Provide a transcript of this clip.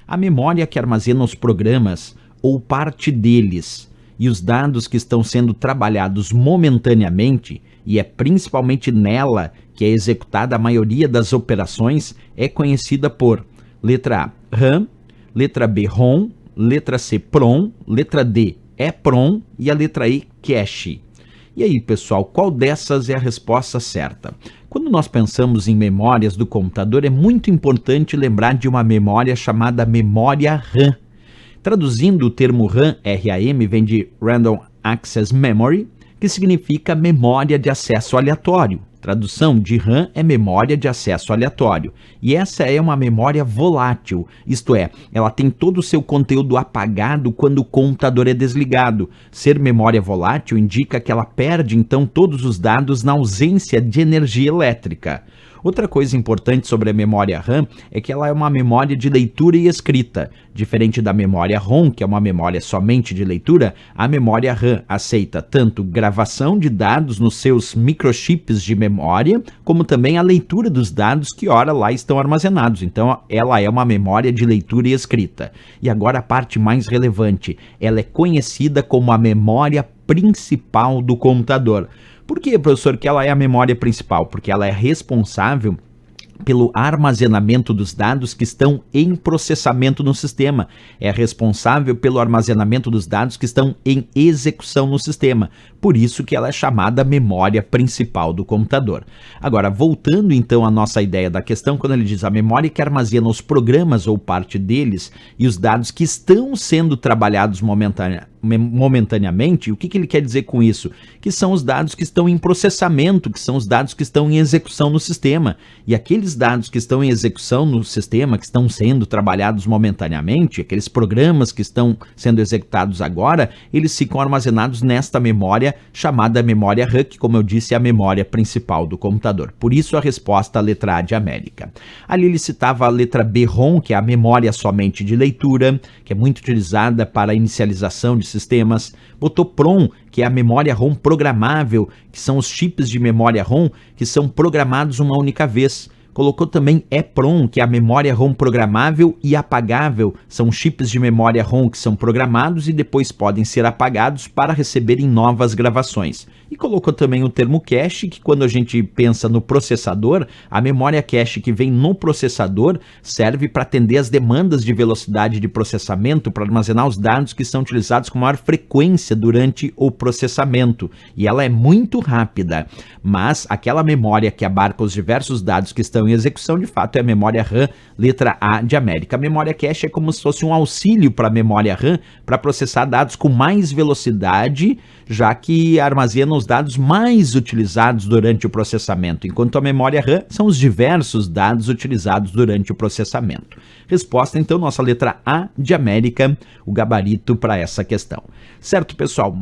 A memória que armazena os programas ou parte deles e os dados que estão sendo trabalhados momentaneamente, e é principalmente nela que é executada a maioria das operações, é conhecida por letra A, RAM, letra B, ROM, letra C, PROM, letra D, EPROM e a letra E, cache. E aí, pessoal, qual dessas é a resposta certa? Quando nós pensamos em memórias do computador, é muito importante lembrar de uma memória chamada memória RAM. Traduzindo o termo RAM, RAM, vem de Random Access Memory, que significa memória de acesso aleatório. Tradução de RAM é memória de acesso aleatório. E essa é uma memória volátil, isto é, ela tem todo o seu conteúdo apagado quando o computador é desligado. Ser memória volátil indica que ela perde então todos os dados na ausência de energia elétrica. Outra coisa importante sobre a memória RAM é que ela é uma memória de leitura e escrita. Diferente da memória ROM, que é uma memória somente de leitura, a memória RAM aceita tanto gravação de dados nos seus microchips de memória, como também a leitura dos dados que ora lá estão armazenados. Então ela é uma memória de leitura e escrita. E agora a parte mais relevante, ela é conhecida como a memória principal do computador. Por que, professor, que ela é a memória principal? Porque ela é responsável pelo armazenamento dos dados que estão em processamento no sistema. É responsável pelo armazenamento dos dados que estão em execução no sistema. Por isso que ela é chamada memória principal do computador. Agora, voltando então à nossa ideia da questão, quando ele diz a memória que armazena os programas ou parte deles e os dados que estão sendo trabalhados momentaneamente, o que ele quer dizer com isso? Que são os dados que estão em processamento, que são os dados que estão em execução no sistema. E aqueles dados que estão em execução no sistema, que estão sendo trabalhados momentaneamente, aqueles programas que estão sendo executados agora, eles ficam armazenados nesta memória chamada memória RAM, que, como eu disse, é a memória principal do computador. Por isso a resposta, a letra A de América. Ali ele citava a letra B, ROM, que é a memória somente de leitura, que é muito utilizada para a inicialização de sistemas. Botou PROM, que é a memória ROM programável, que são os chips de memória ROM que são programados uma única vez. Colocou também EPROM, que é a memória ROM programável e apagável. São chips de memória ROM que são programados e depois podem ser apagados para receberem novas gravações. E colocou também o termo cache, que quando a gente pensa no processador, a memória cache que vem no processador serve para atender as demandas de velocidade de processamento, para armazenar os dados que são utilizados com maior frequência durante o processamento. E ela é muito rápida, mas aquela memória que abarca os diversos dados que estão em execução, de fato, é a memória RAM, letra A de América. A memória cache é como se fosse um auxílio para a memória RAM para processar dados com mais velocidade, já que armazena os dados mais utilizados durante o processamento, enquanto a memória RAM são os diversos dados utilizados durante o processamento. Resposta, então, nossa letra A de América, o gabarito para essa questão. Certo, pessoal?